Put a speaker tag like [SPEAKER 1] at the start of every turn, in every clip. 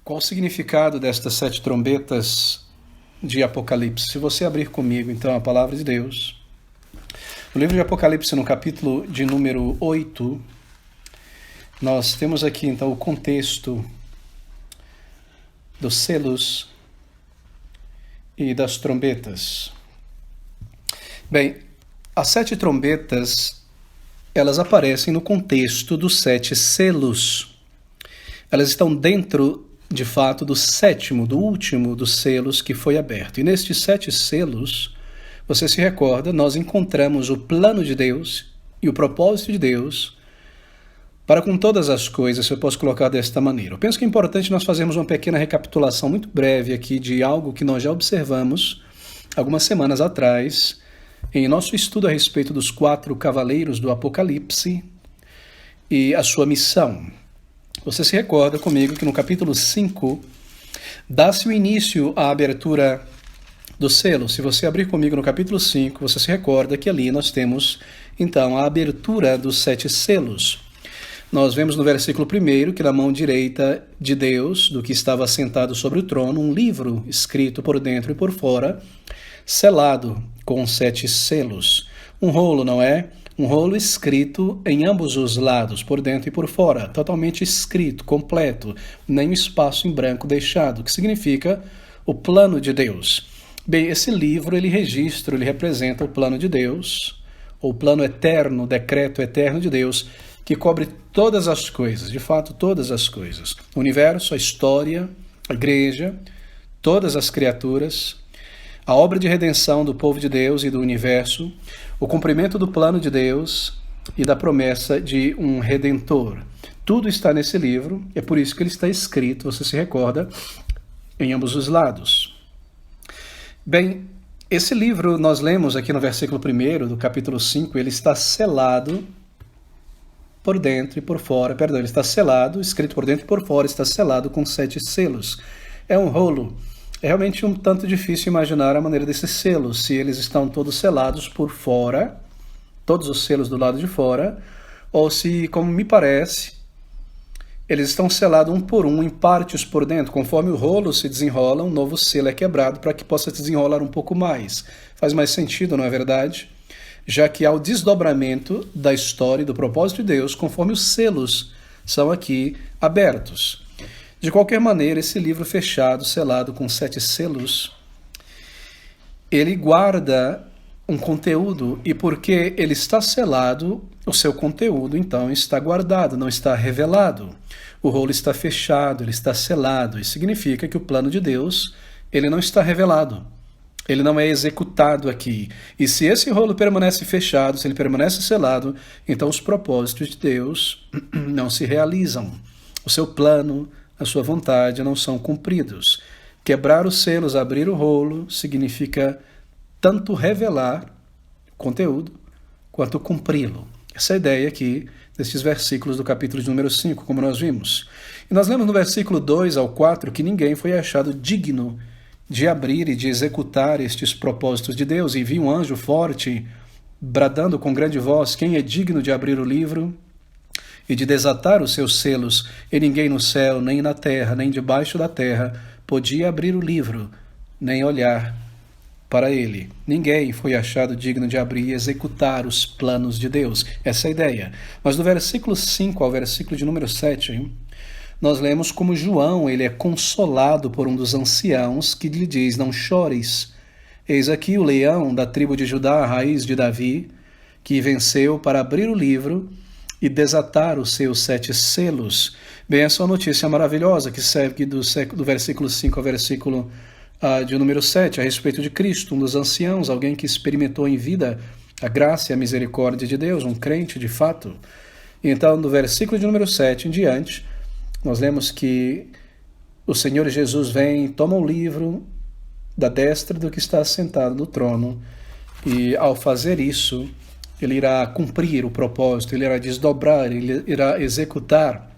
[SPEAKER 1] Qual o significado destas 7 trombetas de Apocalipse? Se você abrir comigo, então, a palavra de Deus, no livro de Apocalipse, no capítulo de número 8, nós temos aqui, então, o contexto dos selos e das trombetas. Bem, as 7 trombetas, elas aparecem no contexto dos 7 selos. Elas estão dentro, de fato, do 7º, do último dos selos que foi aberto. E nestes 7 selos, você se recorda, nós encontramos o plano de Deus e o propósito de Deus para com todas as coisas, se eu posso colocar desta maneira. Eu penso que é importante nós fazermos uma pequena recapitulação muito breve aqui de algo que nós já observamos algumas semanas atrás, em nosso estudo a respeito dos 4 cavaleiros do Apocalipse e a sua missão. Você se recorda comigo que no capítulo 5 dá-se o início à abertura do selo. Se você abrir comigo no capítulo 5, você se recorda que ali nós temos, então, a abertura dos 7 selos. Nós vemos no versículo 1 que na mão direita de Deus, do que estava sentado sobre o trono, um livro escrito por dentro e por fora, selado com 7 selos. Um rolo, não é? Um rolo escrito em ambos os lados, por dentro e por fora, totalmente escrito, completo, nem espaço em branco deixado, que significa o plano de Deus. Bem, esse livro, ele representa o plano de Deus, ou o plano eterno, o decreto eterno de Deus, que cobre todas as coisas, de fato, todas as coisas. O universo, a história, a igreja, todas as criaturas, a obra de redenção do povo de Deus e do universo, o cumprimento do plano de Deus e da promessa de um Redentor. Tudo está nesse livro, é por isso que ele está escrito, você se recorda, em ambos os lados. Bem, esse livro nós lemos aqui no versículo 1 do capítulo 5, ele está selado por dentro e por fora, ele está selado, escrito por dentro e por fora, está selado com 7 selos. É um rolo. É realmente um tanto difícil imaginar a maneira desses selos, se eles estão todos selados por fora, todos os selos do lado de fora, ou se, como me parece, eles estão selados um por um, em partes por dentro. Conforme o rolo se desenrola, um novo selo é quebrado para que possa desenrolar um pouco mais. Faz mais sentido, não é verdade? Já que há o desdobramento da história e do propósito de Deus, conforme os selos são aqui abertos. De qualquer maneira, esse livro fechado, selado com 7 selos, ele guarda um conteúdo, e porque ele está selado, o seu conteúdo, então, está guardado, não está revelado. O rolo está fechado, ele está selado, e significa que o plano de Deus, ele não está revelado. Ele não é executado aqui. E se esse rolo permanece fechado, se ele permanece selado, então os propósitos de Deus não se realizam. O seu plano, a sua vontade não são cumpridos. Quebrar os selos, abrir o rolo, significa tanto revelar o conteúdo, quanto cumpri-lo. Essa é a ideia aqui desses versículos do capítulo de número 5, como nós vimos. E nós lemos no versículo 2 ao 4 que ninguém foi achado digno de abrir e de executar estes propósitos de Deus. E vi um anjo forte, bradando com grande voz: quem é digno de abrir o livro e de desatar os seus selos? E ninguém no céu, nem na terra, nem debaixo da terra, podia abrir o livro, nem olhar para ele. Ninguém foi achado digno de abrir e executar os planos de Deus. Essa é a ideia. Mas do versículo 5 ao versículo de número 7, nós lemos como João, ele é consolado por um dos anciãos que lhe diz: não chores. Eis aqui o leão da tribo de Judá, a raiz de Davi, que venceu para abrir o livro e desatar os seus 7 selos. Bem, essa é uma notícia maravilhosa que segue do versículo 5 ao versículo de número 7, a respeito de Cristo, um dos anciãos, alguém que experimentou em vida a graça e a misericórdia de Deus, um crente de fato. E então, do versículo de número 7 em diante, nós lemos que o Senhor Jesus vem, toma o livro da destra do que está sentado no trono, e ao fazer isso, ele irá cumprir o propósito, ele irá desdobrar, ele irá executar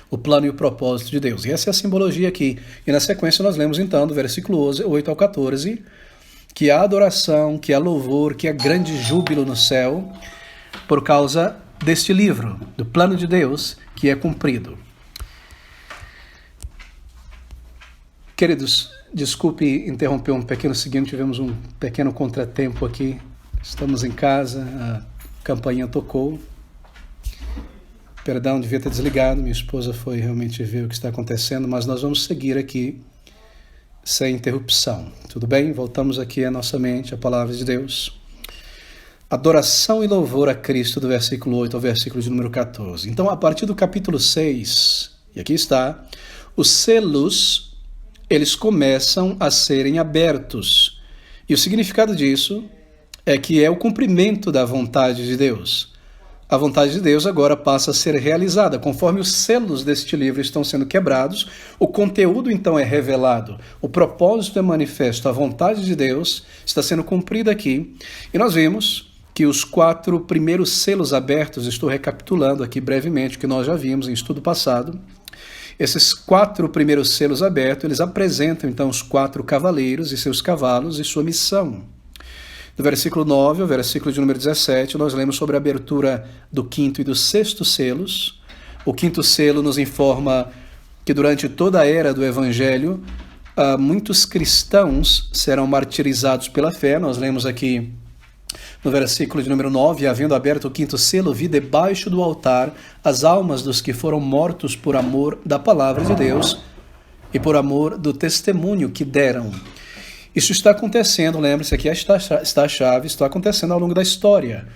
[SPEAKER 1] o plano e o propósito de Deus. E essa é a simbologia aqui. E na sequência nós lemos então, do versículo 8 ao 14, que há adoração, que há louvor, que há grande júbilo no céu, por causa deste livro, do plano de Deus, que é cumprido. Queridos, desculpe interromper um pequeno seguinte, tivemos um pequeno contratempo aqui. Estamos em casa, a campainha tocou. Perdão, devia ter desligado, minha esposa foi realmente ver o que está acontecendo, mas nós vamos seguir aqui sem interrupção. Tudo bem? Voltamos aqui à nossa mente, a palavra de Deus. Adoração e louvor a Cristo, do versículo 8 ao versículo de número 14. Então, a partir do capítulo 6, e aqui está, os selos, eles começam a serem abertos. E o significado disso é que é o cumprimento da vontade de Deus. A vontade de Deus agora passa a ser realizada. Conforme os selos deste livro estão sendo quebrados, o conteúdo então é revelado. O propósito é manifesto. A vontade de Deus está sendo cumprida aqui. E nós vimos que os 4 primeiros selos abertos, estou recapitulando aqui brevemente o que nós já vimos em estudo passado. Esses 4 primeiros selos abertos, eles apresentam então os 4 cavaleiros e seus cavalos e sua missão. Do versículo 9 ao versículo de número 17, nós lemos sobre a abertura do 5º e do 6º selos. O 5º selo nos informa que durante toda a era do Evangelho, muitos cristãos serão martirizados pela fé. Nós lemos aqui no versículo de número 9, havendo aberto o 5º selo, vi debaixo do altar as almas dos que foram mortos por amor da palavra de Deus e por amor do testemunho que deram. Isso está acontecendo, lembre-se, aqui está a chave, está acontecendo ao longo da história.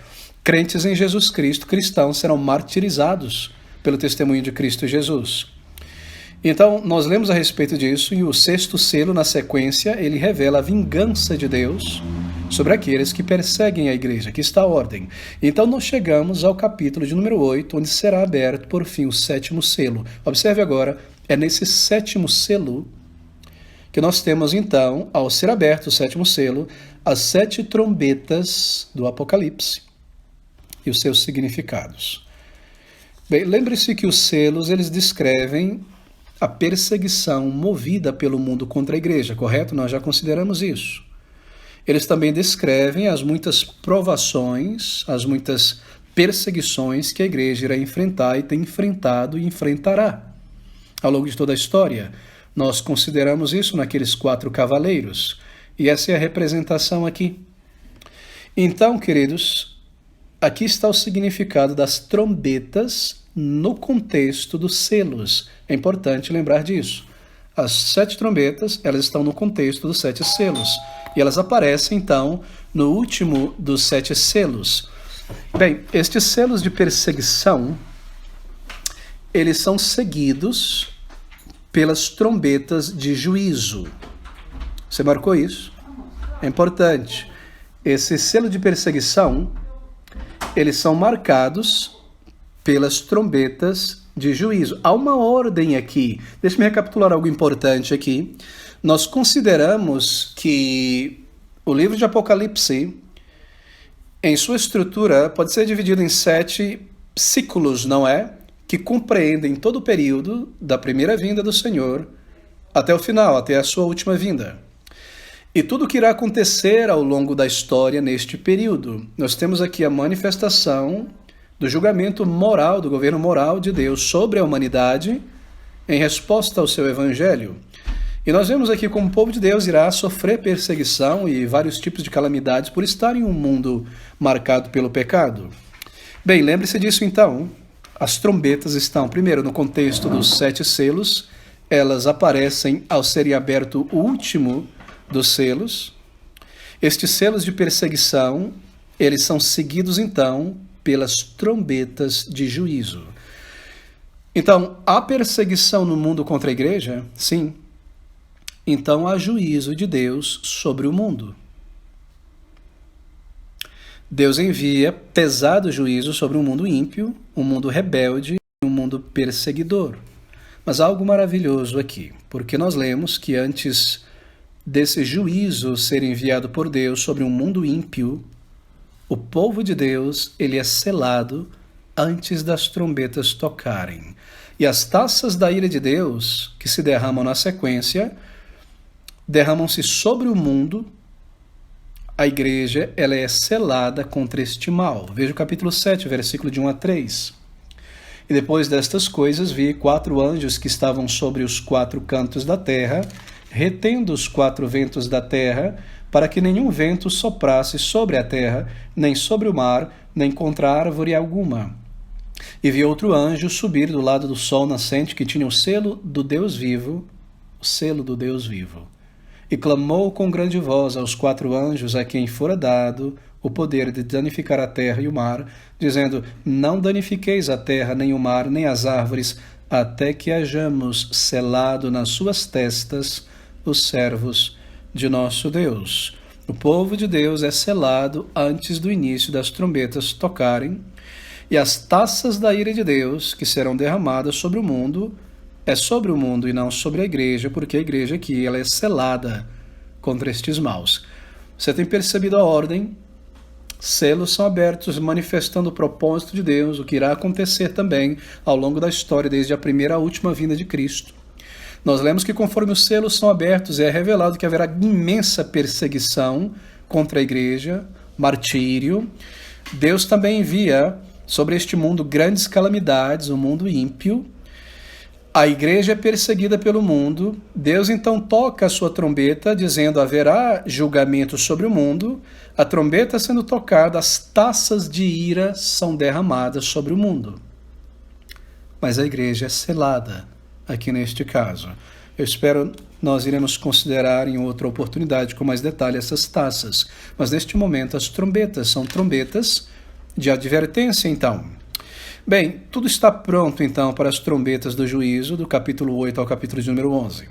[SPEAKER 1] Crentes em Jesus Cristo, cristãos, serão martirizados pelo testemunho de Cristo Jesus. Então, nós lemos a respeito disso, e o 6º selo, na sequência, ele revela a vingança de Deus sobre aqueles que perseguem a igreja. Aqui está a ordem. Então, nós chegamos ao capítulo de número 8, onde será aberto, por fim, o 7º selo. Observe agora, é nesse 7º selo que nós temos, então, ao ser aberto o 7º selo, as 7 trombetas do Apocalipse e os seus significados. Bem, lembre-se que os selos, eles descrevem a perseguição movida pelo mundo contra a igreja, correto? Nós já consideramos isso. Eles também descrevem as muitas provações, as muitas perseguições que a igreja irá enfrentar e tem enfrentado e enfrentará ao longo de toda a história. Nós consideramos isso naqueles 4 cavaleiros, e essa é a representação aqui. Então, queridos, aqui está o significado das trombetas no contexto dos selos. É importante lembrar disso. As 7 trombetas, elas estão no contexto dos 7 selos, e elas aparecem, então, no último dos 7 selos. Bem, estes selos de perseguição, eles são seguidos pelas trombetas de juízo. Você marcou isso? É importante. Esse selo de perseguição, eles são marcados pelas trombetas de juízo. Há uma ordem aqui. Deixa-me recapitular algo importante aqui. Nós consideramos que o livro de Apocalipse, em sua estrutura, pode ser dividido em 7 ciclos, não é? Que compreendem todo o período da primeira vinda do Senhor até o final, até a sua última vinda. E tudo o que irá acontecer ao longo da história neste período. Nós temos aqui a manifestação do julgamento moral, do governo moral de Deus sobre a humanidade em resposta ao seu evangelho. E nós vemos aqui como o povo de Deus irá sofrer perseguição e vários tipos de calamidades por estar em um mundo marcado pelo pecado. Bem, lembre-se disso então. As trombetas estão, primeiro, no contexto dos 7 selos. Elas aparecem ao serem aberto o último dos selos. Estes selos de perseguição, eles são seguidos, então, pelas trombetas de juízo. Então, há perseguição no mundo contra a igreja? Sim. Então, há juízo de Deus sobre o mundo. Deus envia pesado juízo sobre um mundo ímpio, um mundo rebelde e um mundo perseguidor. Mas há algo maravilhoso aqui, porque nós lemos que antes desse juízo ser enviado por Deus sobre um mundo ímpio, o povo de Deus, ele é selado antes das trombetas tocarem. E as taças da ira de Deus, que se derramam na sequência, derramam-se sobre o mundo. A igreja, ela é selada contra este mal. Veja o capítulo 7, versículo de 1 a 3. E depois destas coisas vi 4 anjos que estavam sobre os 4 cantos da terra, retendo os 4 ventos da terra, para que nenhum vento soprasse sobre a terra, nem sobre o mar, nem contra árvore alguma. E vi outro anjo subir do lado do sol nascente, que tinha o selo do Deus vivo, e clamou com grande voz aos 4 anjos a quem fora dado o poder de danificar a terra e o mar, dizendo: não danifiqueis a terra, nem o mar, nem as árvores, até que hajamos selado nas suas testas os servos de nosso Deus. O povo de Deus é selado antes do início das trombetas tocarem, e as taças da ira de Deus, que serão derramadas sobre o mundo, é sobre o mundo e não sobre a igreja, porque a igreja aqui ela é selada contra estes maus. Você tem percebido a ordem? Selos são abertos, manifestando o propósito de Deus, o que irá acontecer também ao longo da história, desde a primeira à última vinda de Cristo. Nós lemos que conforme os selos são abertos, é revelado que haverá imensa perseguição contra a igreja, martírio. Deus também envia sobre este mundo grandes calamidades, o mundo ímpio. A igreja é perseguida pelo mundo. Deus então toca a sua trombeta, dizendo: haverá julgamento sobre o mundo. A trombeta sendo tocada, as taças de ira são derramadas sobre o mundo. Mas a igreja é selada aqui neste caso. Eu espero nós iremos considerar em outra oportunidade com mais detalhe essas taças. Mas neste momento as trombetas são trombetas de advertência então. Bem, tudo está pronto então para as trombetas do juízo, do capítulo 8 ao capítulo de número 11.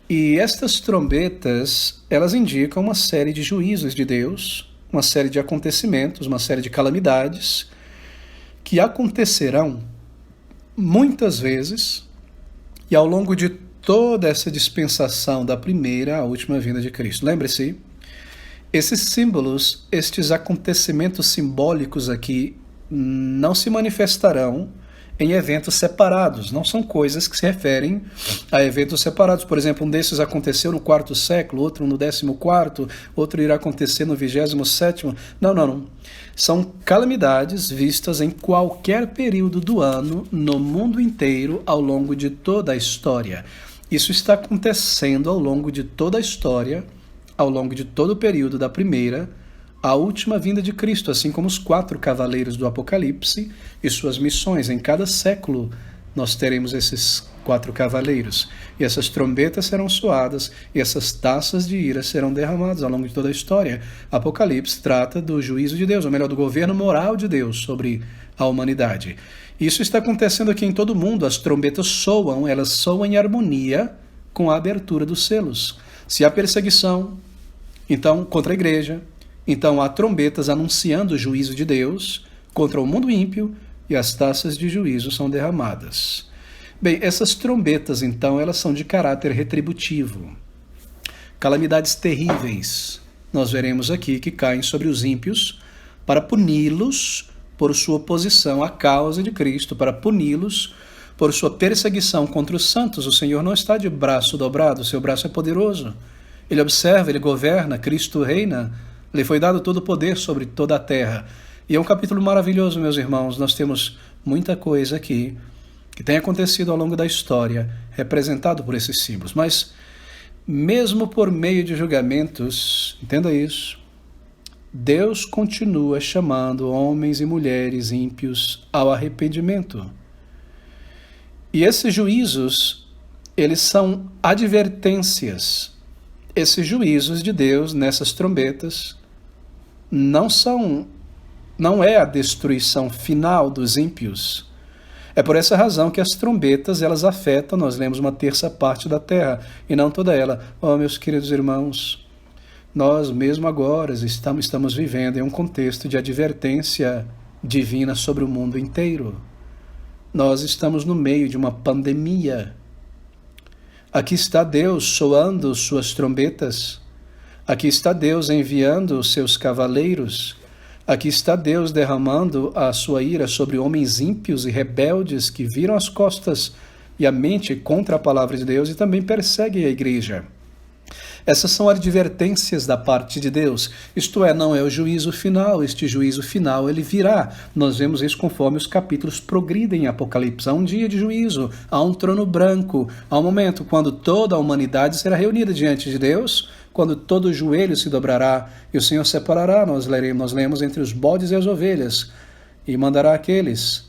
[SPEAKER 1] E estas trombetas, elas indicam uma série de juízos de Deus, uma série de acontecimentos, uma série de calamidades que acontecerão muitas vezes e ao longo de toda essa dispensação da primeira à última vinda de Cristo. Lembre-se, esses símbolos, estes acontecimentos simbólicos aqui, não se manifestarão em eventos separados, não são coisas que se referem a eventos separados. Por exemplo, um desses aconteceu no 4º século, outro no 14º, outro irá acontecer no 27º. Não. São calamidades vistas em qualquer período do ano, no mundo inteiro, ao longo de toda a história. Isso está acontecendo ao longo de toda a história, ao longo de todo o período da primeira a última vinda de Cristo, assim como os 4 cavaleiros do Apocalipse e suas missões. Em cada século nós teremos esses 4 cavaleiros, e essas trombetas serão soadas, e essas taças de ira serão derramadas ao longo de toda a história. Apocalipse trata do juízo de Deus, ou melhor, do governo moral de Deus sobre a humanidade. Isso está acontecendo aqui em todo o mundo. As trombetas soam, elas soam em harmonia com a abertura dos selos. Se há perseguição, então, contra a igreja, então há trombetas anunciando o juízo de Deus contra o mundo ímpio, e as taças de juízo são derramadas. Bem, essas trombetas, então, elas são de caráter retributivo. Calamidades terríveis, nós veremos aqui, que caem sobre os ímpios para puni-los por sua oposição à causa de Cristo, para puni-los por sua perseguição contra os santos. O Senhor não está de braço dobrado, o seu braço é poderoso. Ele observa, ele governa, Cristo reina, lhe foi dado todo o poder sobre toda a terra. E é um capítulo maravilhoso, meus irmãos. Nós temos muita coisa aqui que tem acontecido ao longo da história, representado por esses símbolos. Mas, mesmo por meio de julgamentos, entenda isso, Deus continua chamando homens e mulheres ímpios ao arrependimento. E esses juízos, eles são advertências. Esses juízos de Deus nessas trombetas não é a destruição final dos ímpios. É por essa razão que as trombetas, elas afetam, nós lemos, uma terça parte da terra, e não toda ela. Oh, meus queridos irmãos, nós mesmo agora estamos vivendo em um contexto de advertência divina sobre o mundo inteiro. Nós estamos no meio de uma pandemia. Aqui está Deus soando suas trombetas. Aqui está Deus enviando os seus cavaleiros. Aqui está Deus derramando a sua ira sobre homens ímpios e rebeldes que viram as costas e a mente contra a palavra de Deus e também perseguem a igreja. Essas são advertências da parte de Deus. Isto é, não é o juízo final. Este juízo final, ele virá. Nós vemos isso conforme os capítulos progridem em Apocalipse. Há um dia de juízo, há um trono branco, há um momento quando toda a humanidade será reunida diante de Deus, quando todo joelho se dobrará e o Senhor separará, nós lemos entre os bodes e as ovelhas, e mandará aqueles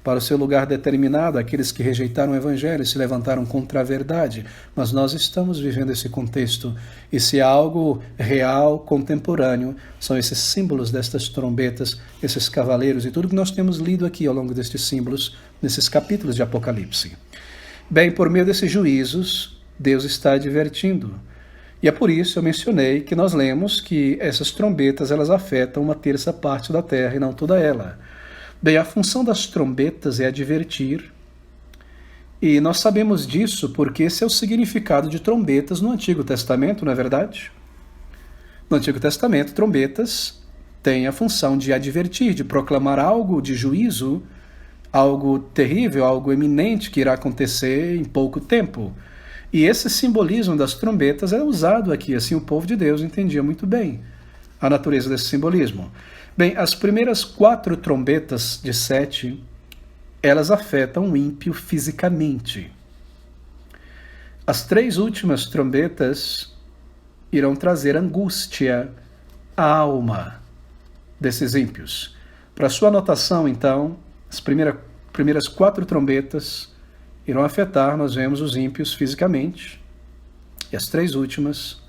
[SPEAKER 1] para o seu lugar determinado, aqueles que rejeitaram o Evangelho e se levantaram contra a verdade. Mas nós estamos vivendo esse contexto, e se há algo real, contemporâneo, são esses símbolos destas trombetas, esses cavaleiros e tudo que nós temos lido aqui ao longo destes símbolos, nesses capítulos de Apocalipse. Bem, por meio desses juízos, Deus está advertindo. E é por isso eu mencionei que nós lemos que essas trombetas elas afetam uma terça parte da terra e não toda ela. Bem, a função das trombetas é advertir, e nós sabemos disso porque esse é o significado de trombetas no Antigo Testamento, não é verdade? No Antigo Testamento, trombetas têm a função de advertir, de proclamar algo de juízo, algo terrível, algo eminente que irá acontecer em pouco tempo. E esse simbolismo das trombetas é usado aqui, assim o povo de Deus entendia muito bem a natureza desse simbolismo. Bem, as primeiras 4 trombetas de 7, elas afetam o ímpio fisicamente. As 3 últimas trombetas irão trazer angústia à alma desses ímpios. Para sua anotação, então, as primeiras 4 trombetas irão afetar, nós vemos, os ímpios fisicamente, e as 3 últimas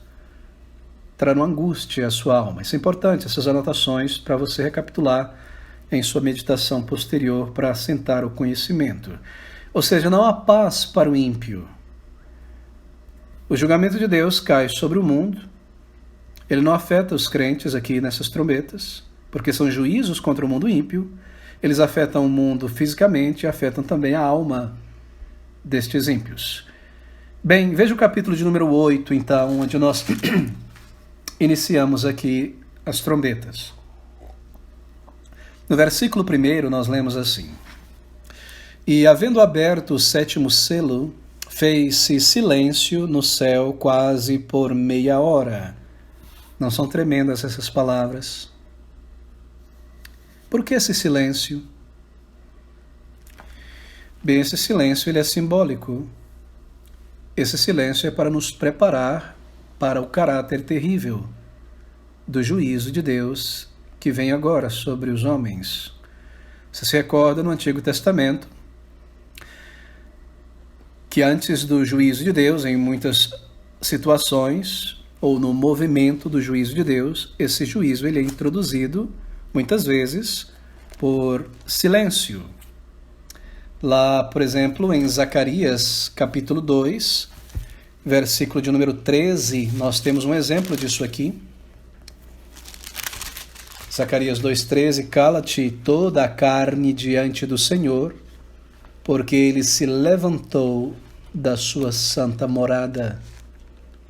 [SPEAKER 1] trarão angústia à sua alma. Isso é importante, essas anotações, para você recapitular em sua meditação posterior para assentar o conhecimento. Ou seja, não há paz para o ímpio. O julgamento de Deus cai sobre o mundo, ele não afeta os crentes aqui nessas trombetas, porque são juízos contra o mundo ímpio, eles afetam o mundo fisicamente e afetam também a alma destes ímpios. Bem, veja o capítulo de número 8, então, onde nós iniciamos aqui as trombetas. No versículo 1 nós lemos assim: E havendo aberto o 7º selo, fez-se silêncio no céu quase por meia hora. Não são tremendas essas palavras? Por que esse silêncio? Bem, esse silêncio ele é simbólico. Esse silêncio é para nos preparar para o caráter terrível do juízo de Deus que vem agora sobre os homens. Você se recorda no Antigo Testamento que antes do juízo de Deus, em muitas situações, ou no movimento do juízo de Deus, esse juízo ele é introduzido, muitas vezes, por silêncio. Lá, por exemplo, em Zacarias, capítulo 2, versículo de número 13, nós temos um exemplo disso aqui. Zacarias 2,13: Cala-te toda a carne diante do Senhor, porque ele se levantou da sua santa morada.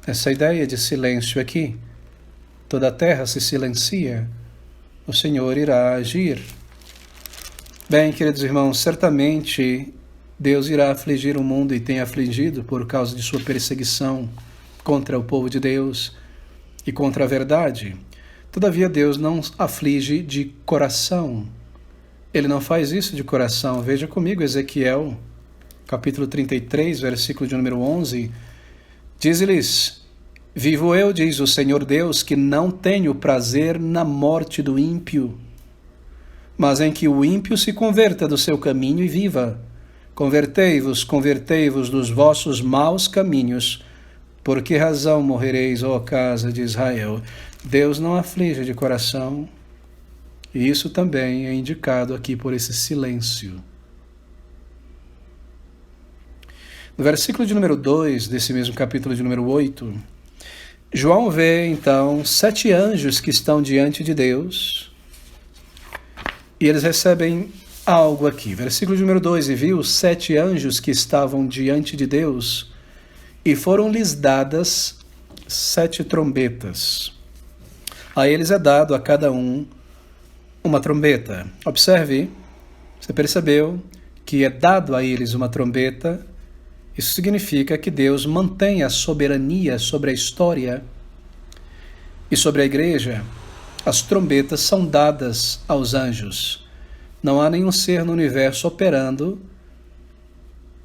[SPEAKER 1] Essa ideia de silêncio aqui, toda a terra se silencia, o Senhor irá agir. Bem, queridos irmãos, certamente Deus irá afligir o mundo e tem afligido por causa de sua perseguição contra o povo de Deus e contra a verdade. Todavia, Deus não aflige de coração. Ele não faz isso de coração. Veja comigo Ezequiel, capítulo 33, versículo de número 11. Diz-lhes: Vivo eu, diz o Senhor Deus, que não tenho prazer na morte do ímpio, mas em que o ímpio se converta do seu caminho e viva. Convertei-vos, convertei-vos dos vossos maus caminhos. Por que razão morrereis, ó casa de Israel? Deus não aflige de coração, e isso também é indicado aqui por esse silêncio. No versículo de número 2, desse mesmo capítulo de número 8, João vê, então, 7 anjos que estão diante de Deus, e eles recebem algo aqui. Versículo de número 2: E viu 7 anjos que estavam diante de Deus, e foram-lhes dadas 7 trombetas. A eles é dado a cada um uma trombeta. Observe, você percebeu que é dado a eles uma trombeta, Isso significa que Deus mantém a soberania sobre a história e sobre a igreja. As trombetas são dadas aos anjos. Não há nenhum ser no universo operando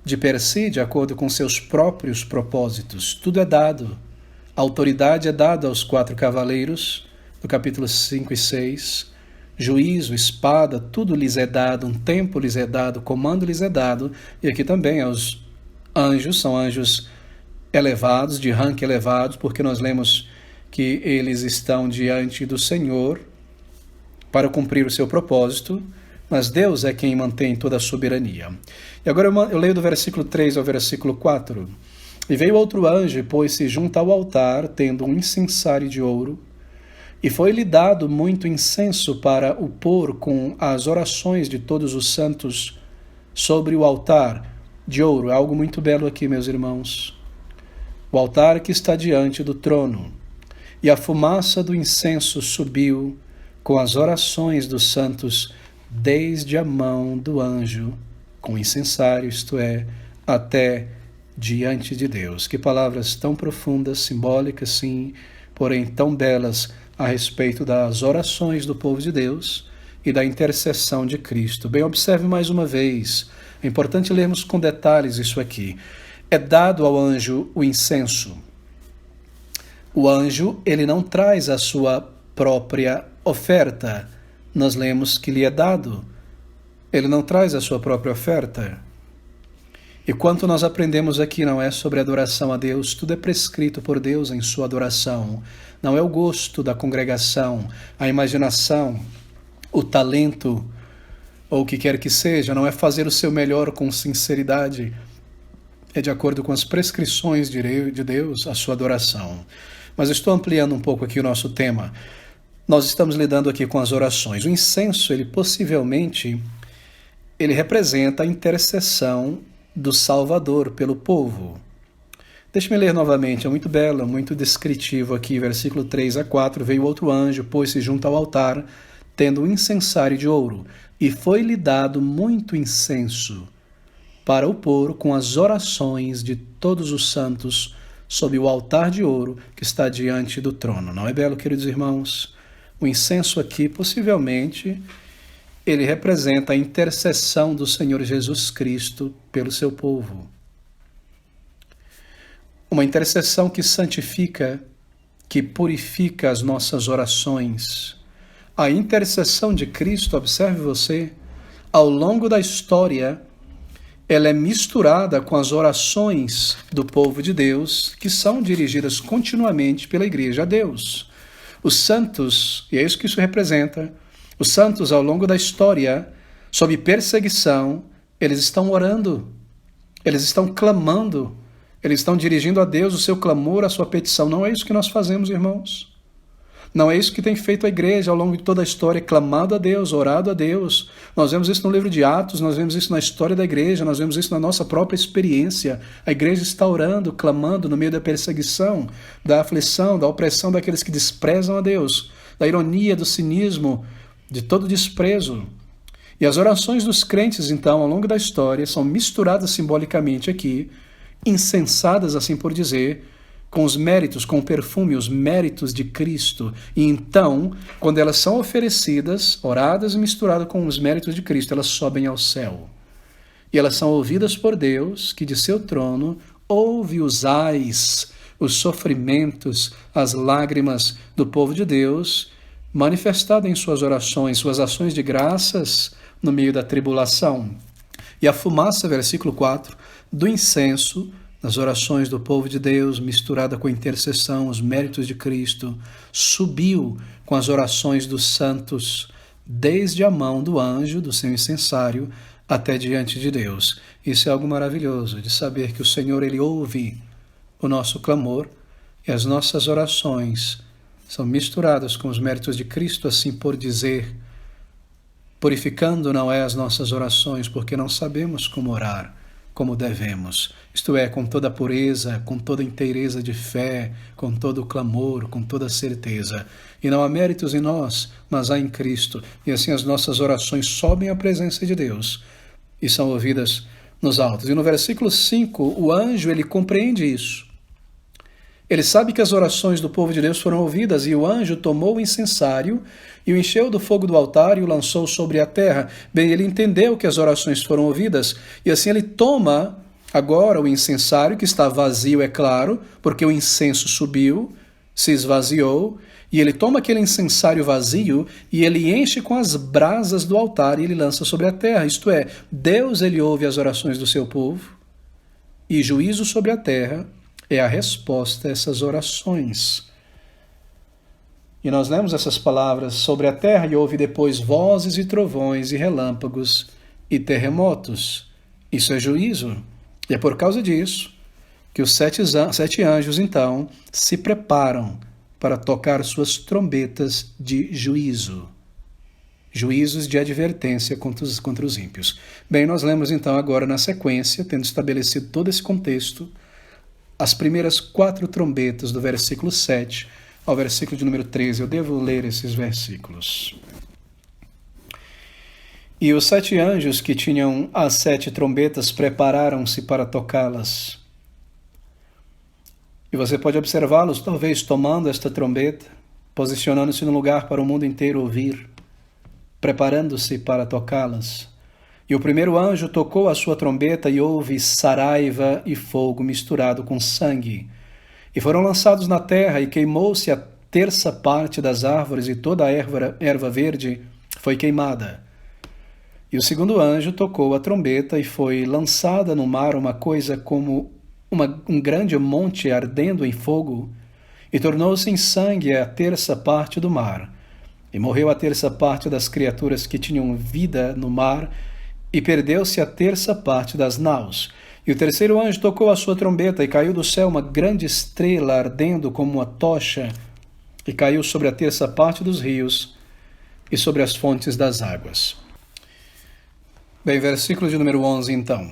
[SPEAKER 1] de per si, de acordo com seus próprios propósitos. Tudo é dado. A autoridade é dada aos 4 cavaleiros, no capítulo 5 e 6. Juízo, espada, tudo lhes é dado, um tempo lhes é dado, comando lhes é dado. E aqui também aos anjos, são anjos elevados, de ranking elevado, porque nós lemos que eles estão diante do Senhor para cumprir o seu propósito, mas Deus é quem mantém toda a soberania. E agora eu leio do versículo 3 ao versículo 4. E veio outro anjo e pôs-se junto ao altar, tendo um incensário de ouro, e foi-lhe dado muito incenso para o pôr com as orações de todos os santos sobre o altar de ouro. É algo muito belo aqui, meus irmãos. O altar que está diante do trono. E a fumaça do incenso subiu com as orações dos santos desde a mão do anjo, com o incensário, isto é, até diante de Deus. Que palavras tão profundas, simbólicas, sim, porém tão belas a respeito das orações do povo de Deus e da intercessão de Cristo. Bem, observe mais uma vez, é importante lermos com detalhes isso aqui. É dado ao anjo o incenso. O anjo, ele não traz a sua própria oferta. Nós lemos que lhe é dado. Ele não traz a sua própria oferta. E quanto nós aprendemos aqui não é sobre adoração a Deus, tudo é prescrito por Deus em sua adoração. Não é o gosto da congregação, a imaginação, o talento, ou o que quer que seja, não é fazer o seu melhor com sinceridade. É de acordo com as prescrições de Deus, a sua adoração. Mas estou ampliando um pouco aqui o nosso tema. Nós estamos lidando aqui com as orações. O incenso, ele possivelmente, ele representa a intercessão do Salvador pelo povo. Deixe-me ler novamente, é muito belo, muito descritivo aqui, versículo 3 a 4. Veio outro anjo, pôs-se junto ao altar, tendo um incensário de ouro, e foi-lhe dado muito incenso para o pôr com as orações de todos os santos sob o altar de ouro que está diante do trono. Não é belo, queridos irmãos? O incenso aqui, possivelmente, ele representa a intercessão do Senhor Jesus Cristo pelo seu povo. Uma intercessão que santifica, que purifica as nossas orações. A intercessão de Cristo, observe você, ao longo da história, ela é misturada com as orações do povo de Deus, que são dirigidas continuamente pela igreja a Deus. Os santos, e é isso que isso representa, os santos ao longo da história, sob perseguição, eles estão orando, eles estão clamando, eles estão dirigindo a Deus o seu clamor, a sua petição. Não é isso que nós fazemos, irmãos. Não é isso que tem feito a igreja ao longo de toda a história, clamado a Deus, orado a Deus. Nós vemos isso no livro de Atos, nós vemos isso na história da igreja, nós vemos isso na nossa própria experiência. A igreja está orando, clamando no meio da perseguição, da aflição, da opressão daqueles que desprezam a Deus, da ironia, do cinismo, de todo desprezo. E as orações dos crentes, então, ao longo da história, são misturadas simbolicamente aqui, incensadas, assim por dizer, com os méritos, com o perfume, os méritos de Cristo. E então, quando elas são oferecidas, oradas e misturadas com os méritos de Cristo, elas sobem ao céu. E elas são ouvidas por Deus, que de seu trono ouve os ais, os sofrimentos, as lágrimas do povo de Deus, manifestado em suas orações, suas ações de graças no meio da tribulação. E a fumaça, versículo 4, do incenso, nas orações do povo de Deus, misturada com a intercessão, os méritos de Cristo, subiu com as orações dos santos, desde a mão do anjo, do seu incensário, até diante de Deus. Isso é algo maravilhoso, de saber que o Senhor, Ele ouve o nosso clamor e as nossas orações são misturadas com os méritos de Cristo, assim por dizer, purificando não é as nossas orações, porque não sabemos como orar como devemos, isto é, com toda a pureza, com toda a inteireza de fé, com todo o clamor, com toda a certeza. E não há méritos em nós, mas há em Cristo. E assim as nossas orações sobem à presença de Deus e são ouvidas nos altos. E no versículo 5, o anjo, ele compreende isso. Ele sabe que as orações do povo de Deus foram ouvidas, e o anjo tomou o incensário e o encheu do fogo do altar e o lançou sobre a terra. Bem, ele entendeu que as orações foram ouvidas, e assim ele toma agora o incensário, que está vazio, é claro, porque o incenso subiu, se esvaziou, e ele toma aquele incensário vazio e ele enche com as brasas do altar e ele lança sobre a terra. Isto é, Deus, ele ouve as orações do seu povo, e juízo sobre a terra é a resposta a essas orações. E nós lemos essas palavras: sobre a terra, e houve depois vozes e trovões e relâmpagos e terremotos. Isso é juízo. E é por causa disso que os sete anjos, então, se preparam para tocar suas trombetas de juízo. Juízos de advertência contra os ímpios. Bem, nós lemos então agora na sequência, tendo estabelecido todo esse contexto, as primeiras 4 trombetas do versículo 7 ao versículo de número 13. Eu devo ler esses versículos. E os 7 anjos que tinham as 7 trombetas prepararam-se para tocá-las. E você pode observá-los, talvez, tomando esta trombeta, posicionando-se no lugar para o mundo inteiro ouvir, preparando-se para tocá-las. E o primeiro anjo tocou a sua trombeta e houve saraiva e fogo misturado com sangue. E foram lançados na terra e queimou-se a terça parte das árvores e toda a erva verde foi queimada. E o segundo anjo tocou a trombeta e foi lançada no mar uma coisa como um grande monte ardendo em fogo, e tornou-se em sangue a terça parte do mar. E morreu a terça parte das criaturas que tinham vida no mar, e perdeu-se a terça parte das naus. E o terceiro anjo tocou a sua trombeta, e caiu do céu uma grande estrela ardendo como uma tocha, e caiu sobre a terça parte dos rios e sobre as fontes das águas. Bem, versículo de número 11, então.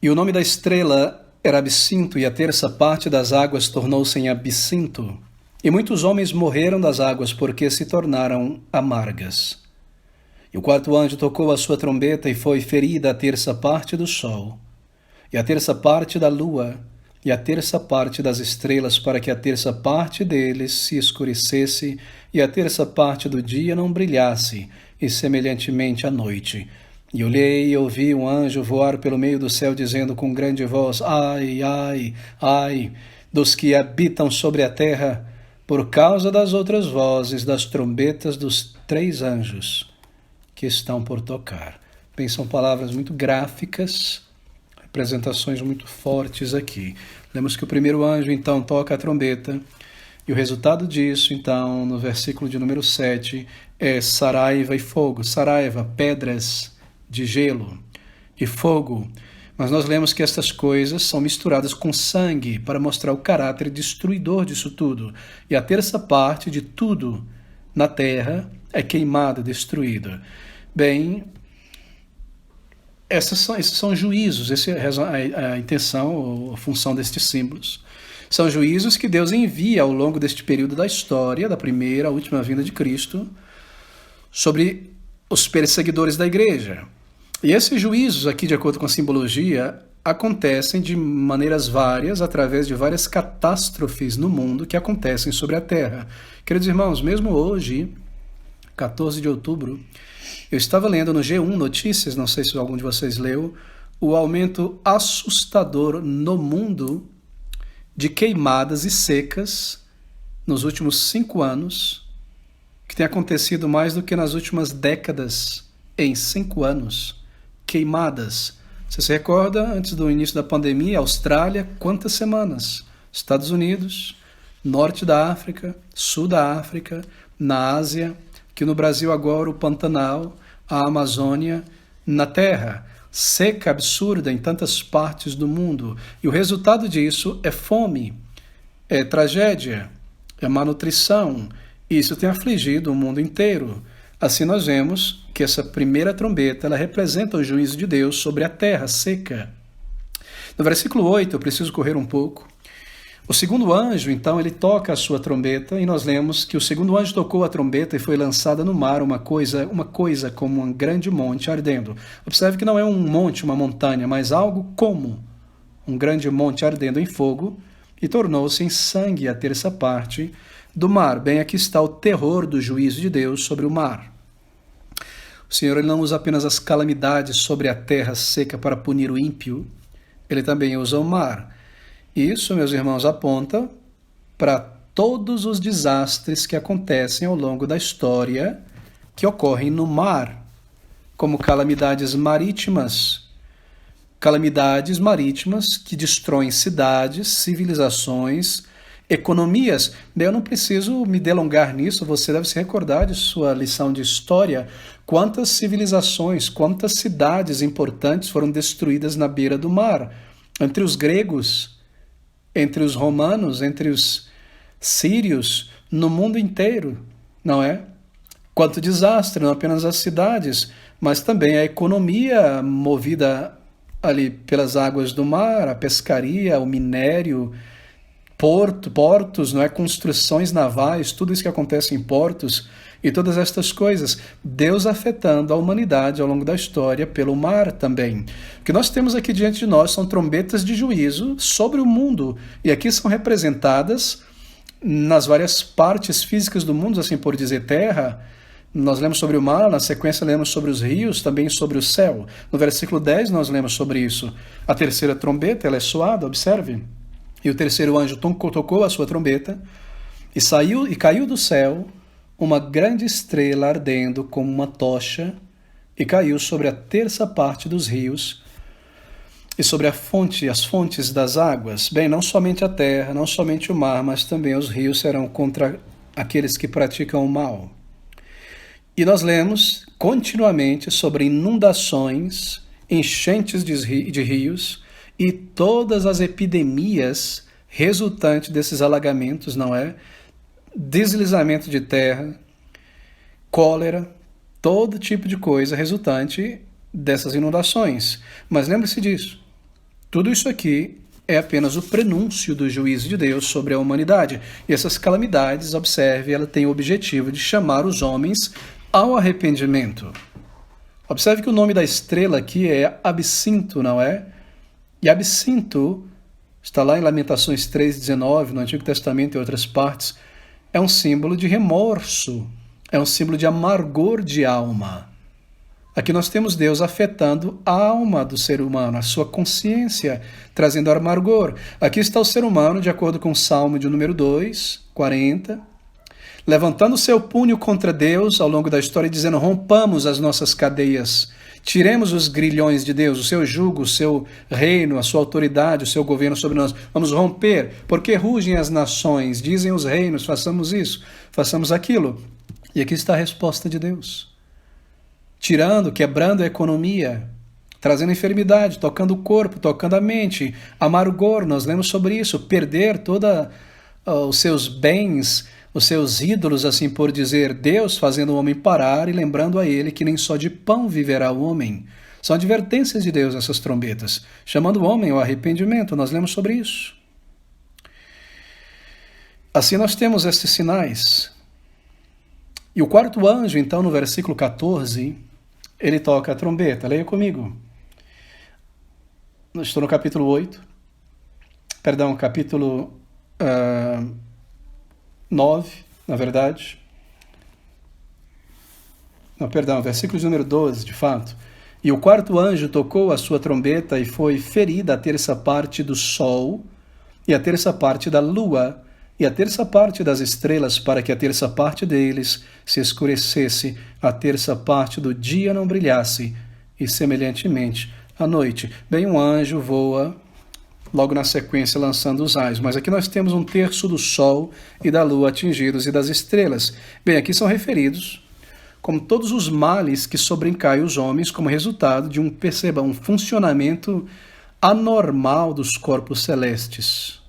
[SPEAKER 1] E o nome da estrela era Absinto, e a terça parte das águas tornou-se em absinto. E muitos homens morreram das águas, porque se tornaram amargas. E o quarto anjo tocou a sua trombeta, e foi ferida a terça parte do sol, e a terça parte da lua, e a terça parte das estrelas, para que a terça parte deles se escurecesse, e a terça parte do dia não brilhasse, e semelhantemente à noite. E olhei e ouvi um anjo voar pelo meio do céu, dizendo com grande voz: ai, ai, ai, dos que habitam sobre a terra, por causa das outras vozes das trombetas dos 3 anjos que estão por tocar. Bem, são palavras muito gráficas, representações muito fortes aqui. Lemos que o primeiro anjo, então, toca a trombeta, e o resultado disso, então, no versículo de número 7, é saraiva e fogo. Saraiva, pedras de gelo, e fogo. Mas nós lemos que estas coisas são misturadas com sangue para mostrar o caráter destruidor disso tudo. E a terça parte de tudo na terra é queimada, destruída. Bem, esses são juízos, essa é a intenção, a função destes símbolos. São juízos que Deus envia ao longo deste período da história, da primeira à última vinda de Cristo, sobre os perseguidores da igreja. E esses juízos aqui, de acordo com a simbologia, acontecem de maneiras várias, através de várias catástrofes no mundo que acontecem sobre a terra. Queridos irmãos, mesmo hoje, 14 de outubro, eu estava lendo no G1 Notícias, não sei se algum de vocês leu, o aumento assustador no mundo de queimadas e secas nos últimos 5 anos, que tem acontecido mais do que nas últimas décadas, em 5 anos. Queimadas. Você se recorda, antes do início da pandemia, Austrália, quantas semanas? Estados Unidos, norte da África, sul da África, na Ásia, que no Brasil agora o Pantanal, a Amazônia, na Terra. Seca absurda em tantas partes do mundo. E o resultado disso é fome, é tragédia, é má nutrição. E isso tem afligido o mundo inteiro. Assim nós vemos que essa primeira trombeta, ela representa o juízo de Deus sobre a terra seca. No versículo 8, eu preciso correr um pouco, O segundo anjo, então, ele toca a sua trombeta e nós lemos que o segundo anjo tocou a trombeta e foi lançada no mar uma coisa como um grande monte ardendo. Observe que não é um monte, uma montanha, mas algo como um grande monte ardendo em fogo e tornou-se em sangue a terça parte do mar. Bem, aqui está o terror do juízo de Deus sobre o mar. O Senhor ele não usa apenas as calamidades sobre a terra seca para punir o ímpio, ele também usa o mar. Isso, meus irmãos, aponta para todos os desastres que acontecem ao longo da história que ocorrem no mar, como calamidades marítimas que destroem cidades, civilizações, economias. Bem, eu não preciso me delongar nisso, você deve se recordar de sua lição de história, quantas civilizações, quantas cidades importantes foram destruídas na beira do mar, entre os gregos, entre os romanos, entre os sírios, no mundo inteiro, não é? Quanto desastre, não apenas as cidades, mas também a economia movida ali pelas águas do mar, a pescaria, o minério, portos, não é? Construções navais, tudo isso que acontece em portos e todas estas coisas, Deus afetando a humanidade ao longo da história pelo mar também. O que nós temos aqui diante de nós são trombetas de juízo sobre o mundo, e aqui são representadas nas várias partes físicas do mundo, assim por dizer, terra. Nós lemos sobre o mar, na sequência lemos sobre os rios, também sobre o céu. No versículo 10 nós lemos sobre isso. A terceira trombeta, ela é soada, observe. E o terceiro anjo tocou a sua trombeta, e caiu do céu uma grande estrela ardendo como uma tocha, e caiu sobre a terça parte dos rios, e sobre as fontes das águas. Bem, não somente a terra, não somente o mar, mas também os rios serão contra aqueles que praticam o mal. E nós lemos continuamente sobre inundações, enchentes de rios e todas as epidemias resultantes desses alagamentos, não é? Deslizamento de terra, cólera, todo tipo de coisa resultante dessas inundações. Mas lembre-se disso, tudo isso aqui é apenas o prenúncio do juízo de Deus sobre a humanidade. E essas calamidades, observe, ela tem o objetivo de chamar os homens ao arrependimento. Observe que o nome da estrela aqui é Absinto, não é? E Absinto está lá em Lamentações 3,19, no Antigo Testamento e outras partes, é um símbolo de remorso, é um símbolo de amargor de alma. Aqui nós temos Deus afetando a alma do ser humano, a sua consciência, trazendo amargor. Aqui está o ser humano, de acordo com o Salmo de número 2, 40, levantando seu punho contra Deus ao longo da história, dizendo: rompamos as nossas cadeias, tiremos os grilhões de Deus, o seu jugo, o seu reino, a sua autoridade, o seu governo sobre nós. Vamos romper, porque rugem as nações, dizem os reinos, façamos isso, façamos aquilo. E aqui está a resposta de Deus. Tirando, quebrando a economia, trazendo enfermidade, tocando o corpo, tocando a mente, amargor, nós lemos sobre isso, perder todos os seus bens, os seus ídolos, assim por dizer, Deus fazendo o homem parar e lembrando a ele que nem só de pão viverá o homem. São advertências de Deus essas trombetas, chamando o homem ao arrependimento, nós lemos sobre isso. Assim nós temos esses sinais. E o quarto anjo, então, no versículo 14, ele toca a trombeta. Leia comigo. Estou no capítulo 8, capítulo 9, na verdade. Versículo de número 12, de fato. E o quarto anjo tocou a sua trombeta e foi ferida a terça parte do sol e a terça parte da lua e a terça parte das estrelas, para que a terça parte deles se escurecesse, a terça parte do dia não brilhasse, e semelhantemente à noite. Bem, um anjo voa logo na sequência lançando os raios, mas aqui nós temos um terço do sol e da lua atingidos e das estrelas. Bem, aqui são referidos como todos os males que sobrecaem os homens como resultado de um funcionamento anormal dos corpos celestes.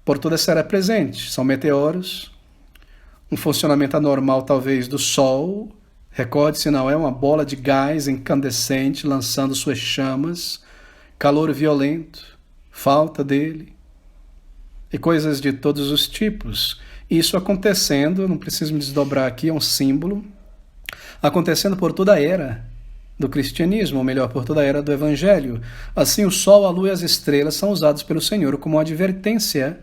[SPEAKER 1] Por toda essa área presente, são meteoros, um funcionamento anormal talvez do Sol, recorde-se, não é uma bola de gás incandescente lançando suas chamas, calor violento, falta dele. e coisas de todos os tipos. Isso acontecendo, não preciso me desdobrar aqui, é um símbolo, acontecendo por toda a era do cristianismo, ou melhor, por toda a era do evangelho. Assim, o sol, a lua e as estrelas são usados pelo Senhor como advertência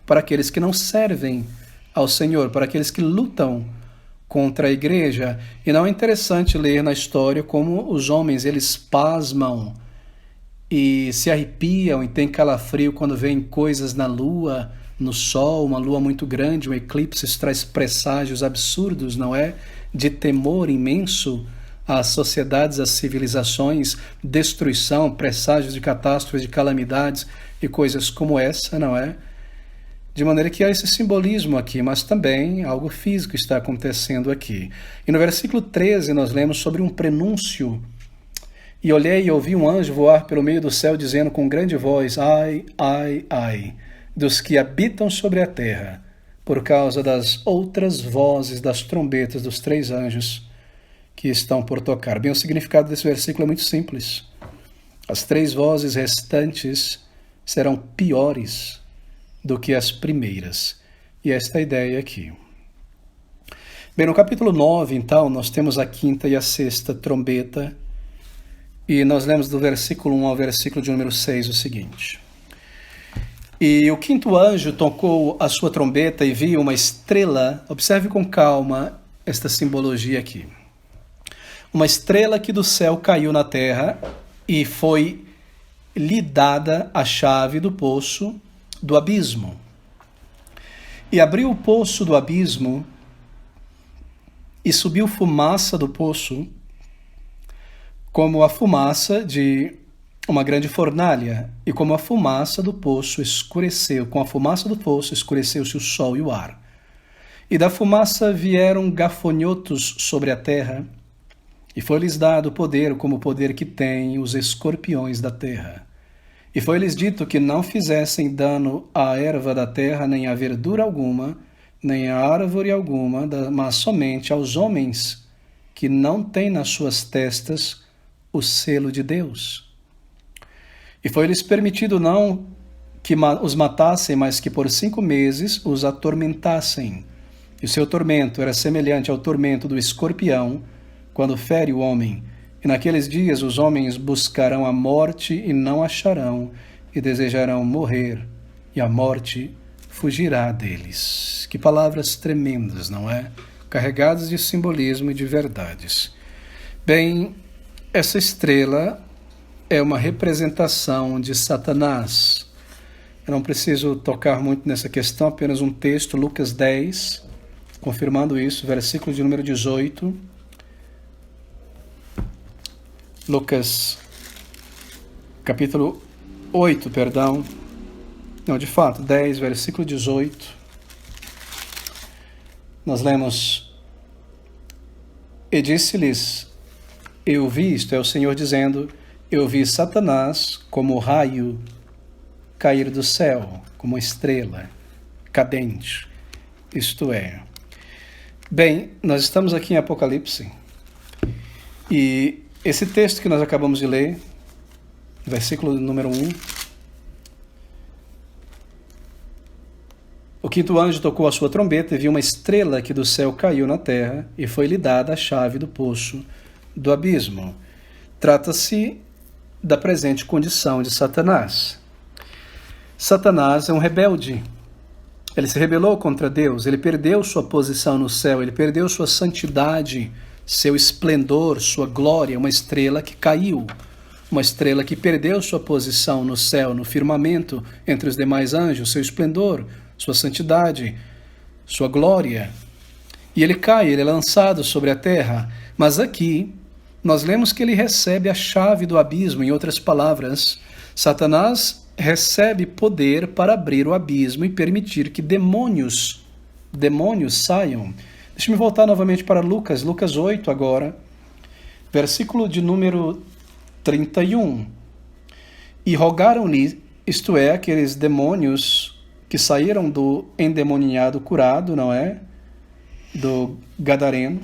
[SPEAKER 1] para aqueles que não servem ao Senhor, para aqueles que lutam contra a igreja. E não é interessante ler na história como os homens, eles pasmam e se arrepiam e têm calafrio quando veem coisas na lua, no sol, uma lua muito grande, um eclipse traz presságios absurdos, não é? De temor imenso às sociedades, às civilizações, destruição, presságios de catástrofes, de calamidades e coisas como essa, não é? De maneira que há esse simbolismo aqui, mas também algo físico está acontecendo aqui. E no versículo 13 nós lemos sobre um prenúncio. E olhei e ouvi um anjo voar pelo meio do céu, dizendo com grande voz: ai, ai, ai, dos que habitam sobre a terra, por causa das outras vozes das trombetas dos 3 anjos que estão por tocar. Bem, o significado desse versículo é muito simples. As 3 vozes restantes serão piores do que as primeiras. E esta é a ideia aqui. Bem, no capítulo 9, então, nós temos a 5ª e a 6ª trombeta, e nós lemos do versículo 1 ao versículo de número 6 o seguinte: E o 5º anjo tocou a sua trombeta e viu uma estrela, observe com calma esta simbologia aqui, uma estrela que do céu caiu na terra e foi lhe dada a chave do poço do abismo. E abriu o poço do abismo e subiu fumaça do poço, como a fumaça de uma grande fornalha, e como a fumaça do poço escureceu, com a fumaça do poço escureceu-se o sol e o ar. E da fumaça vieram gafanhotos sobre a terra, e foi-lhes dado poder como o poder que têm os escorpiões da terra. E foi-lhes dito que não fizessem dano à erva da terra, nem à verdura alguma, nem à árvore alguma, mas somente aos homens que não têm nas suas testas o selo de Deus. E foi-lhes permitido não que os matassem, mas que por 5 meses os atormentassem. E o seu tormento era semelhante ao tormento do escorpião, quando fere o homem. E naqueles dias os homens buscarão a morte e não acharão, e desejarão morrer, e a morte fugirá deles. Que palavras tremendas, não é? Carregadas de simbolismo e de verdades. Bem, essa estrela é uma representação de Satanás. Eu não preciso tocar muito nessa questão, apenas um texto, Lucas 10, confirmando isso, versículo de número 18. Lucas, capítulo 8, perdão. Não, de fato, 10, versículo 18. Nós lemos: E disse-lhes, eu vi, isto é o Senhor dizendo, eu vi Satanás como raio cair do céu, como estrela cadente, isto é. Bem, nós estamos aqui em Apocalipse, e esse texto que nós acabamos de ler, versículo número 1, o 5º anjo tocou a sua trombeta e viu uma estrela que do céu caiu na terra e foi-lhe dada a chave do poço do abismo. Trata-se da presente condição de Satanás. Satanás é um rebelde. Ele se rebelou contra Deus, ele perdeu sua posição no céu, ele perdeu sua santidade, seu esplendor, sua glória, uma estrela que caiu, uma estrela que perdeu sua posição no céu, no firmamento, entre os demais anjos, seu esplendor, sua santidade, sua glória. E ele cai, ele é lançado sobre a terra. Mas aqui, nós lemos que ele recebe a chave do abismo. Em outras palavras, Satanás recebe poder para abrir o abismo e permitir que demônios saiam. Deixa-me voltar novamente para Lucas 8 agora, versículo de número 31. E rogaram-lhe, isto é, aqueles demônios que saíram do endemoniado curado, não é? Do gadareno.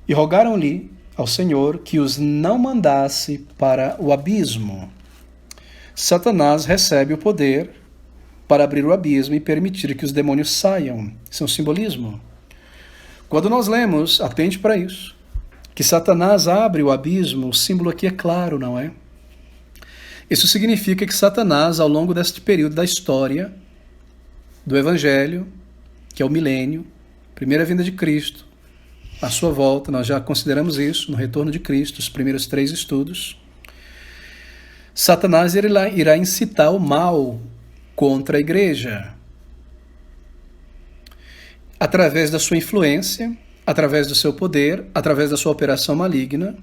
[SPEAKER 1] E rogaram-lhe ao Senhor que os não mandasse para o abismo. Satanás recebe o poder para abrir o abismo e permitir que os demônios saiam. Isso é um simbolismo. Quando nós lemos, atente para isso, que Satanás abre o abismo, o símbolo aqui é claro, não é? Isso significa que Satanás, ao longo deste período da história do Evangelho, que é o milênio, primeira vinda de Cristo, a sua volta, nós já consideramos isso no retorno de Cristo, os primeiros 3 estudos, Satanás irá incitar o mal contra a igreja, através da sua influência, através do seu poder, através da sua operação maligna.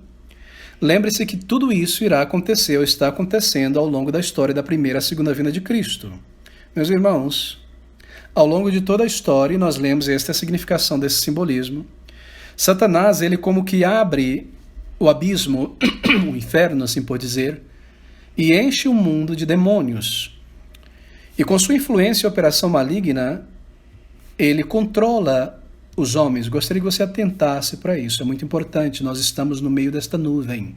[SPEAKER 1] Lembre-se que tudo isso irá acontecer ou está acontecendo ao longo da história da primeira e segunda vinda de Cristo. Meus irmãos, ao longo de toda a história, nós lemos esta é a significação desse simbolismo. Satanás, ele como que abre o abismo, o inferno, assim por dizer, e enche o mundo de demônios. E com sua influência e operação maligna, ele controla os homens. Gostaria que você atentasse para isso, é muito importante. Nós estamos no meio desta nuvem.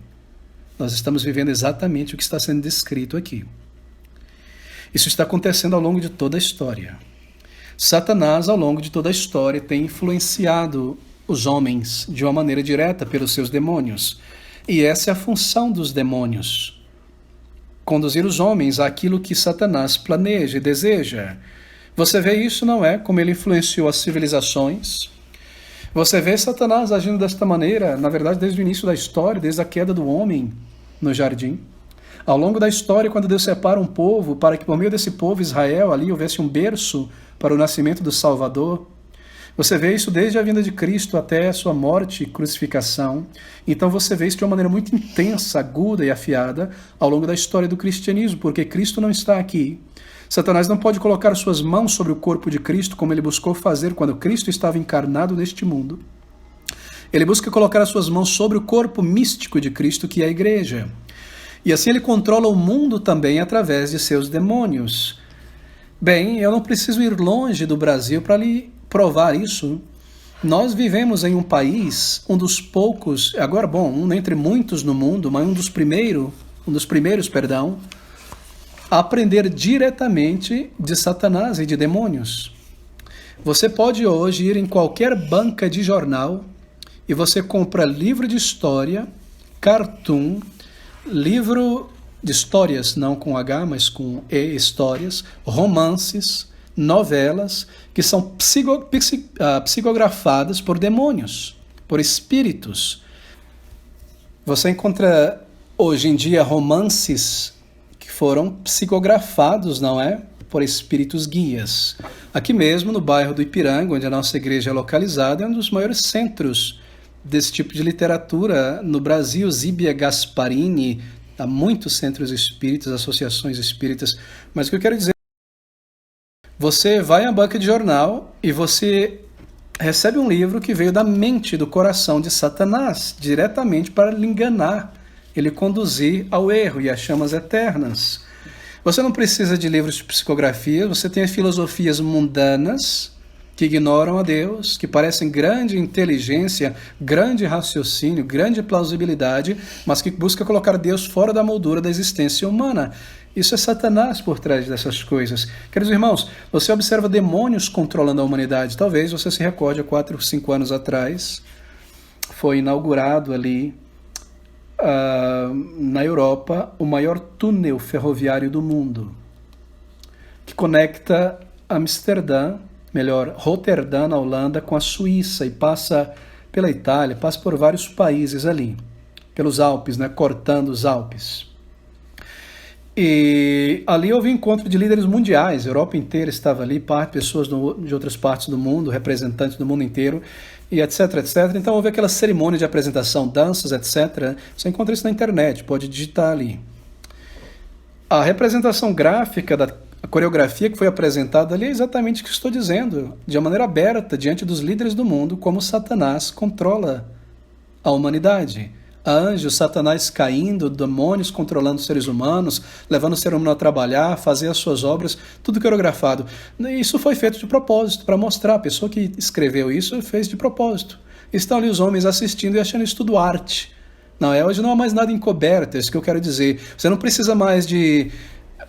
[SPEAKER 1] Nós estamos vivendo exatamente o que está sendo descrito aqui. Isso está acontecendo ao longo de toda a história. Satanás, ao longo de toda a história, tem influenciado os homens de uma maneira direta pelos seus demônios. E essa é a função dos demônios. Conduzir os homens àquilo que Satanás planeja e deseja. Você vê isso, não é? Como ele influenciou as civilizações. Você vê Satanás agindo desta maneira, na verdade, desde o início da história, desde a queda do homem no jardim. Ao longo da história, quando Deus separa um povo, para que por meio desse povo, Israel, ali houvesse um berço para o nascimento do Salvador. Você vê isso desde a vinda de Cristo até a sua morte e crucificação. Então você vê isso de uma maneira muito intensa, aguda e afiada ao longo da história do cristianismo, porque Cristo não está aqui. Satanás não pode colocar suas mãos sobre o corpo de Cristo, como ele buscou fazer quando Cristo estava encarnado neste mundo. Ele busca colocar as suas mãos sobre o corpo místico de Cristo, que é a igreja. E assim ele controla o mundo também através de seus demônios. Bem, eu não preciso ir longe do Brasil para lhe provar isso. Nós vivemos em um país, um dos poucos, agora bom, um entre muitos no mundo, mas um dos primeiros, a aprender diretamente de Satanás e de demônios. Você pode hoje ir em qualquer banca de jornal e você compra livro de história, cartoon, livro de histórias, não com H, mas com E, histórias, romances, novelas, que são psicografadas por demônios, por espíritos. Você encontra hoje em dia romances que foram psicografados, não é? Por espíritos guias. Aqui mesmo, no bairro do Ipiranga, onde a nossa igreja é localizada, é um dos maiores centros desse tipo de literatura no Brasil. Zíbia Gasparini, há muitos centros espíritas, associações espíritas. Mas o que eu quero dizer, você vai à banca de jornal e você recebe um livro que veio da mente, do coração de Satanás, diretamente para lhe enganar, ele conduzir ao erro e às chamas eternas. Você não precisa de livros de psicografia, você tem filosofias mundanas que ignoram a Deus, que parecem grande inteligência, grande raciocínio, grande plausibilidade, mas que busca colocar Deus fora da moldura da existência humana. Isso é Satanás por trás dessas coisas. Queridos irmãos, você observa demônios controlando a humanidade. Talvez você se recorde, há 4 ou 5 anos atrás, foi inaugurado ali, na Europa, o maior túnel ferroviário do mundo, que conecta Roterdã, na Holanda, com a Suíça, e passa pela Itália, passa por vários países ali, pelos Alpes, né, cortando os Alpes. E ali houve um encontro de líderes mundiais, a Europa inteira estava ali, pessoas de outras partes do mundo, representantes do mundo inteiro, e etc, etc. Então houve aquela cerimônia de apresentação, danças, etc. Você encontra isso na internet, pode digitar ali. A representação gráfica da coreografia que foi apresentada ali é exatamente o que estou dizendo, de uma maneira aberta, diante dos líderes do mundo, como Satanás controla a humanidade. Há anjos, Satanás caindo, demônios controlando os seres humanos, levando o ser humano a trabalhar, a fazer as suas obras, tudo coreografado. Isso foi feito de propósito, para mostrar. A pessoa que escreveu isso fez de propósito. Estão ali os homens assistindo e achando isso tudo arte. Não é? Hoje não há mais nada encoberto, é isso que eu quero dizer. Você não precisa mais de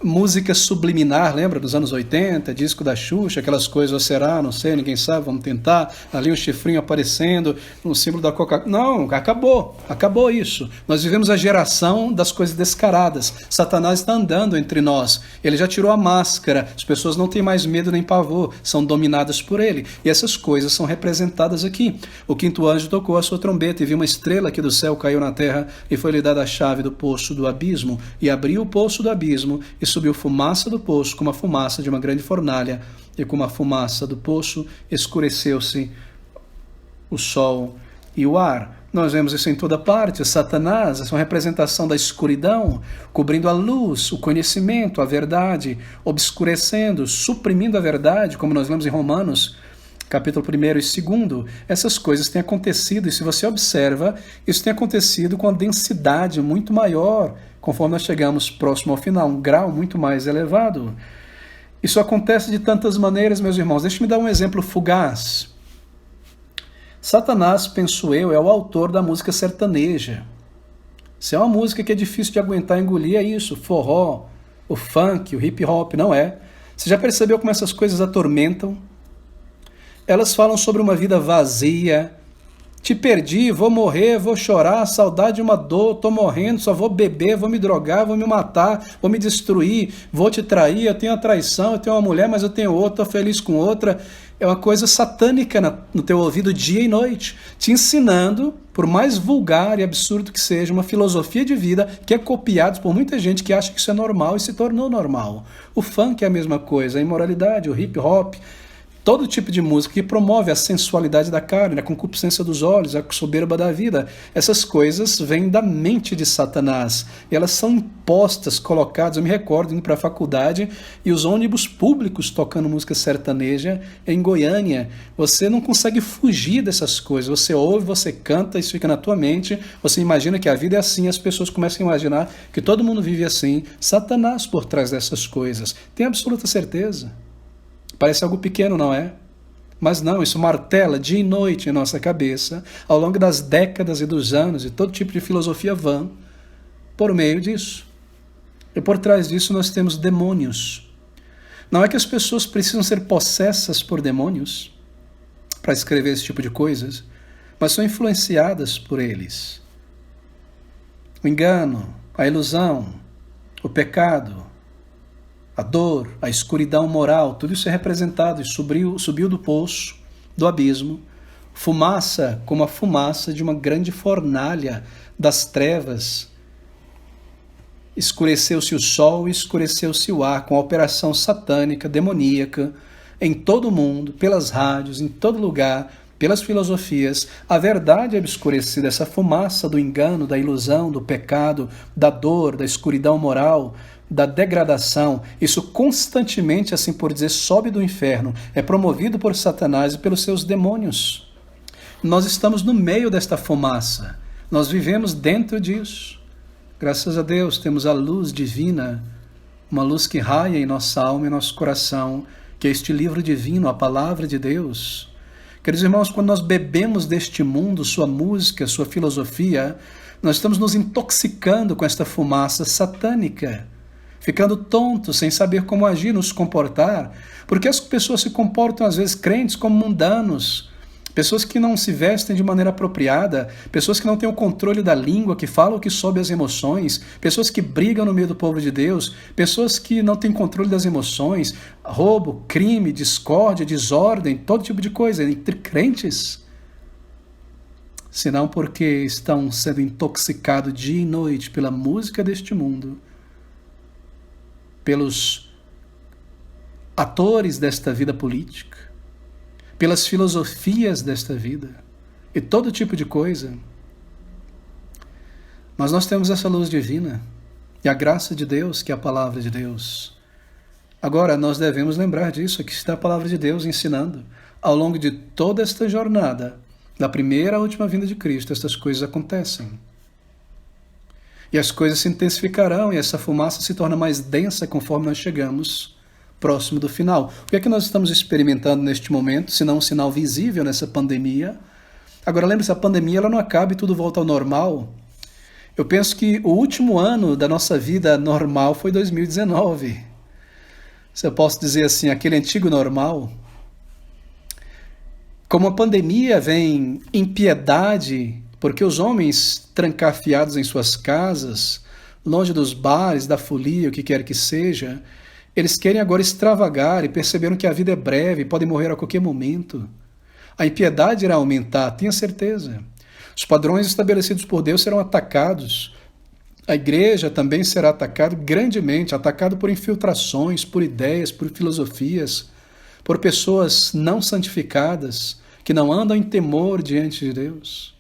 [SPEAKER 1] música subliminar, lembra dos anos 80, disco da Xuxa, aquelas coisas, ou será, não sei, ninguém sabe, vamos tentar, ali um chifrinho aparecendo, um símbolo da Coca-Cola. Não, acabou isso. Nós vivemos a geração das coisas descaradas. Satanás está andando entre nós, ele já tirou a máscara, as pessoas não têm mais medo nem pavor, são dominadas por ele, e essas coisas são representadas aqui. O quinto anjo tocou a sua trombeta e viu uma estrela que do céu caiu na terra e foi-lhe dada a chave do poço do abismo, e abriu o poço do abismo e subiu fumaça do poço como a fumaça de uma grande fornalha, e como a fumaça do poço escureceu-se o sol e o ar. Nós vemos isso em toda parte. Satanás, essa é uma representação da escuridão, cobrindo a luz, o conhecimento, a verdade, obscurecendo, suprimindo a verdade, como nós lemos em Romanos, capítulo 1 e 2, essas coisas têm acontecido, e se você observa, isso tem acontecido com a densidade muito maior, conforme nós chegamos próximo ao final, um grau muito mais elevado. Isso acontece de tantas maneiras, meus irmãos. Deixe-me dar um exemplo fugaz. Satanás, penso eu, é o autor da música sertaneja. Se é uma música que é difícil de aguentar engolir, é isso, forró, o funk, o hip hop, não é? Você já percebeu como essas coisas atormentam? Elas falam sobre uma vida vazia. Te perdi, vou morrer, vou chorar, saudade, uma dor, tô morrendo, só vou beber, vou me drogar, vou me matar, vou me destruir, vou te trair, eu tenho a traição, eu tenho uma mulher, mas eu tenho outra, tô feliz com outra. É uma coisa satânica no teu ouvido dia e noite, te ensinando, por mais vulgar e absurdo que seja, uma filosofia de vida que é copiada por muita gente que acha que isso é normal e se tornou normal. O funk é a mesma coisa, a imoralidade, o hip hop, todo tipo de música que promove a sensualidade da carne, a concupiscência dos olhos, a soberba da vida. Essas coisas vêm da mente de Satanás. E elas são impostas, colocadas. Eu me recordo indo para a faculdade e os ônibus públicos tocando música sertaneja em Goiânia. Você não consegue fugir dessas coisas. Você ouve, você canta, isso fica na tua mente. Você imagina que a vida é assim, as pessoas começam a imaginar que todo mundo vive assim. Satanás por trás dessas coisas. Tem absoluta certeza. Parece algo pequeno, não é? Mas não, isso martela dia e noite em nossa cabeça, ao longo das décadas e dos anos, e todo tipo de filosofia vã, por meio disso. E por trás disso nós temos demônios. Não é que as pessoas precisam ser possessas por demônios para escrever esse tipo de coisas, mas são influenciadas por eles. O engano, a ilusão, o pecado, a dor, a escuridão moral, tudo isso é representado e subiu do poço, do abismo, fumaça como a fumaça de uma grande fornalha das trevas. Escureceu-se o sol e escureceu-se o ar com a operação satânica, demoníaca, em todo o mundo, pelas rádios, em todo lugar, pelas filosofias. A verdade é obscurecida, essa fumaça do engano, da ilusão, do pecado, da dor, da escuridão moral, da degradação, isso constantemente, assim por dizer, sobe do inferno, é promovido por Satanás e pelos seus demônios. Nós estamos no meio desta fumaça, nós vivemos dentro disso. Graças a Deus temos a luz divina, uma luz que raia em nossa alma e nosso coração, que é este livro divino, a palavra de Deus. Queridos irmãos, quando nós bebemos deste mundo, sua música, sua filosofia, nós estamos nos intoxicando com esta fumaça satânica, ficando tontos, sem saber como agir, nos comportar, porque as pessoas se comportam, às vezes, crentes como mundanos, pessoas que não se vestem de maneira apropriada, pessoas que não têm o controle da língua, que falam que sob as emoções, pessoas que brigam no meio do povo de Deus, pessoas que não têm controle das emoções, roubo, crime, discórdia, desordem, todo tipo de coisa, entre crentes, senão porque estão sendo intoxicados dia e noite pela música deste mundo, pelos atores desta vida política, pelas filosofias desta vida e todo tipo de coisa. Mas nós temos essa luz divina e a graça de Deus, que é a palavra de Deus. Agora, nós devemos lembrar disso, que está a palavra de Deus ensinando. Ao longo de toda esta jornada, da primeira à última vinda de Cristo, estas coisas acontecem. E as coisas se intensificarão e essa fumaça se torna mais densa conforme nós chegamos próximo do final. O que é que nós estamos experimentando neste momento, se não um sinal visível nessa pandemia? Agora lembre-se, a pandemia ela não acaba e tudo volta ao normal. Eu penso que o último ano da nossa vida normal foi 2019. Se eu posso dizer assim, aquele antigo normal. Como a pandemia vem impiedade, porque os homens trancafiados em suas casas, longe dos bares, da folia, o que quer que seja, eles querem agora extravagar e perceberam que a vida é breve, podem morrer a qualquer momento. A impiedade irá aumentar, tenha certeza. Os padrões estabelecidos por Deus serão atacados. A igreja também será atacada grandemente, atacada por infiltrações, por ideias, por filosofias, por pessoas não santificadas, que não andam em temor diante de Deus.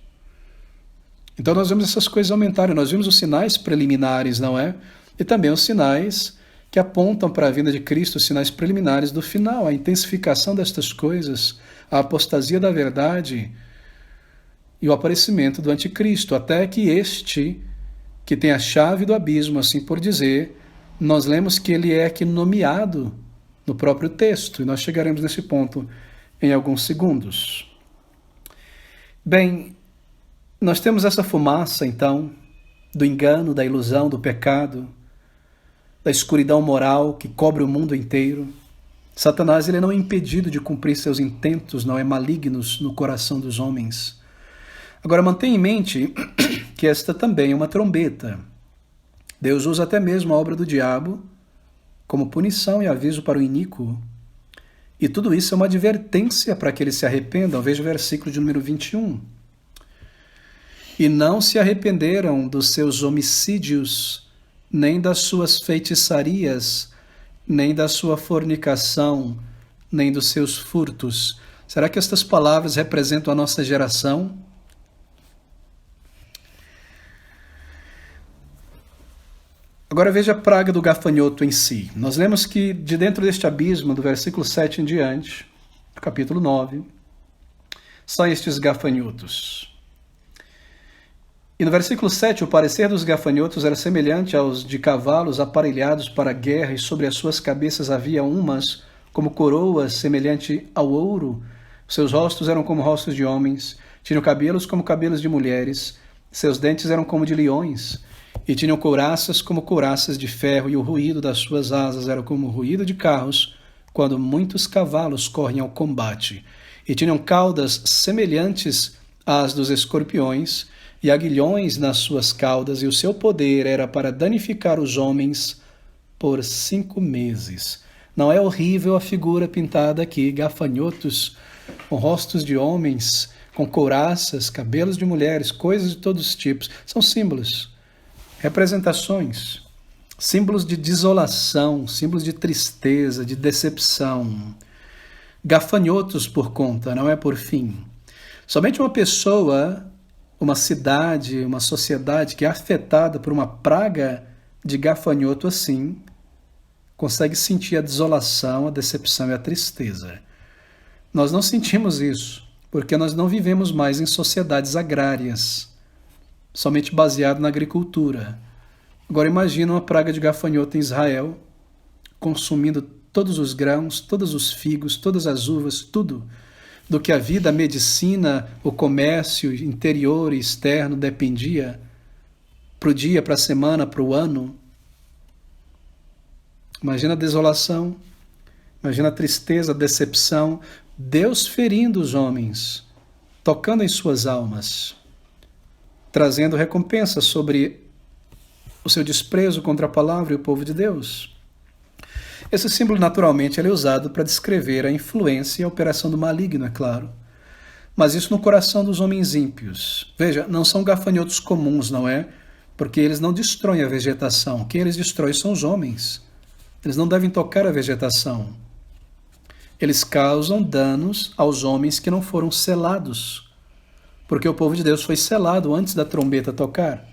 [SPEAKER 1] Então nós vemos essas coisas aumentarem, nós vimos os sinais preliminares, não é? E também os sinais que apontam para a vinda de Cristo, os sinais preliminares do final, a intensificação destas coisas, a apostasia da verdade e o aparecimento do anticristo, até que este, que tem a chave do abismo, assim por dizer, nós lemos que ele é aqui nomeado no próprio texto, e nós chegaremos nesse ponto em alguns segundos. Bem, nós temos essa fumaça, então, do engano, da ilusão, do pecado, da escuridão moral que cobre o mundo inteiro. Satanás ele não é impedido de cumprir seus intentos, não é malignos no coração dos homens. Agora, mantenha em mente que esta também é uma trombeta. Deus usa até mesmo a obra do diabo como punição e aviso para o iníquo. E tudo isso é uma advertência para que eles se arrependam. Veja o versículo de número 21. E não se arrependeram dos seus homicídios, nem das suas feitiçarias, nem da sua fornicação, nem dos seus furtos. Será que estas palavras representam a nossa geração? Agora veja a praga do gafanhoto em si. Nós lemos que de dentro deste abismo, do versículo 7 em diante, do capítulo 9, saem estes gafanhotos. E no versículo 7, o parecer dos gafanhotos era semelhante aos de cavalos aparelhados para a guerra, e sobre as suas cabeças havia umas como coroas, semelhante ao ouro. Seus rostos eram como rostos de homens, tinham cabelos como cabelos de mulheres, seus dentes eram como de leões, e tinham couraças como couraças de ferro, e o ruído das suas asas era como o ruído de carros, quando muitos cavalos correm ao combate. E tinham caudas semelhantes às dos escorpiões, e aguilhões nas suas caudas, e o seu poder era para danificar os homens por 5 meses. Não é horrível a figura pintada aqui? Gafanhotos com rostos de homens, com couraças, cabelos de mulheres, coisas de todos os tipos. São símbolos, representações, símbolos de desolação, símbolos de tristeza, de decepção. Gafanhotos por conta, não é por fim. Somente uma pessoa, uma cidade, uma sociedade que é afetada por uma praga de gafanhoto assim, consegue sentir a desolação, a decepção e a tristeza. Nós não sentimos isso, porque nós não vivemos mais em sociedades agrárias, somente baseado na agricultura. Agora imagina uma praga de gafanhoto em Israel, consumindo todos os grãos, todos os figos, todas as uvas, tudo do que a vida, a medicina, o comércio interior e externo dependia, para o dia, para a semana, para o ano. Imagina a desolação, imagina a tristeza, a decepção, Deus ferindo os homens, tocando em suas almas, trazendo recompensa sobre o seu desprezo contra a palavra e o povo de Deus. Esse símbolo, naturalmente, ele é usado para descrever a influência e a operação do maligno, é claro. Mas isso no coração dos homens ímpios. Veja, não são gafanhotos comuns, não é? Porque eles não destroem a vegetação. Quem eles destroem são os homens. Eles não devem tocar a vegetação. Eles causam danos aos homens que não foram selados, porque o povo de Deus foi selado antes da trombeta tocar.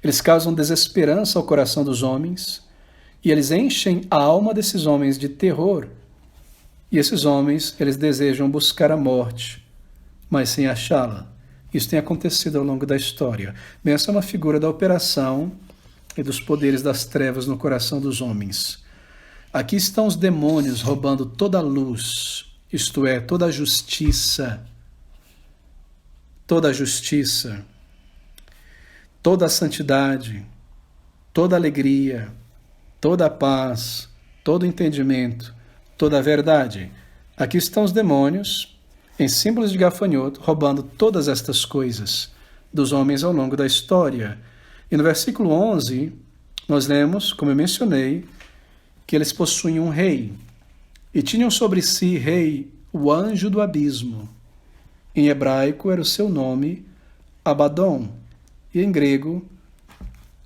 [SPEAKER 1] Eles causam desesperança ao coração dos homens, e eles enchem a alma desses homens de terror. E esses homens, eles desejam buscar a morte, mas sem achá-la. Isso tem acontecido ao longo da história. Bem, essa é uma figura da operação e dos poderes das trevas no coração dos homens. Aqui estão os demônios roubando toda a luz, isto é, toda a justiça. Toda a justiça. toda a santidade, toda a alegria, toda a paz, todo o entendimento, toda a verdade. Aqui estão os demônios, em símbolos de gafanhoto, roubando todas estas coisas dos homens ao longo da história. E no versículo 11, nós lemos, como eu mencionei, que eles possuíam um rei. E tinham sobre si rei o anjo do abismo. Em hebraico era o seu nome Abaddon, e em grego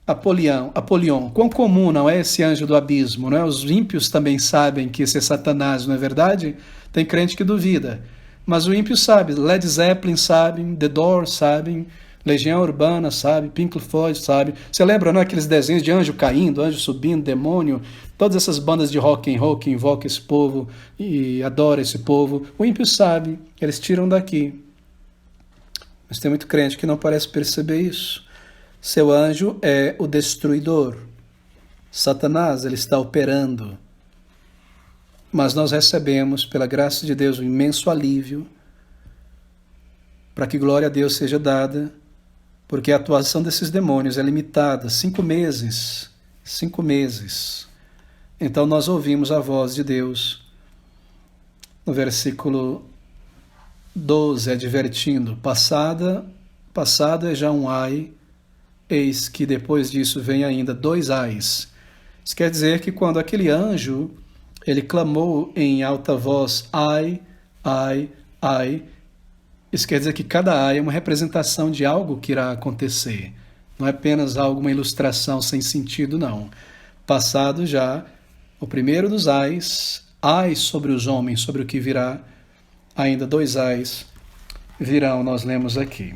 [SPEAKER 1] Apolion. Quão comum não é esse anjo do abismo, não é? Os ímpios também sabem que esse é Satanás, não é verdade? Tem crente que duvida. Mas o ímpio sabe, Led Zeppelin sabem, The Doors sabem, Legião Urbana sabe, Pink Floyd sabe. Você lembra, não, aqueles desenhos de anjo caindo, anjo subindo, demônio? Todas essas bandas de rock and roll que invocam esse povo e adoram esse povo. O ímpio sabe, eles tiram daqui. Mas tem muito crente que não parece perceber isso. Seu anjo é o destruidor. Satanás, ele está operando. Mas nós recebemos, pela graça de Deus, um imenso alívio para que glória a Deus seja dada, porque a atuação desses demônios é limitada, 5 meses. 5 meses. Então nós ouvimos a voz de Deus no versículo 12, advertindo: passado é já um ai, eis que depois disso vem ainda 2 ais. Isso quer dizer que quando aquele anjo, ele clamou em alta voz, ai, ai, ai, isso quer dizer que cada ai é uma representação de algo que irá acontecer. Não é apenas uma ilustração sem sentido, não. Passado já o primeiro dos ais, ais sobre os homens, sobre o que virá, ainda 2 ais virão, nós lemos aqui.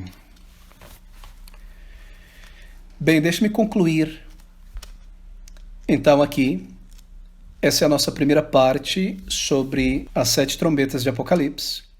[SPEAKER 1] Bem, deixe-me concluir. Então aqui, essa é a nossa primeira parte sobre as 7 trombetas de Apocalipse.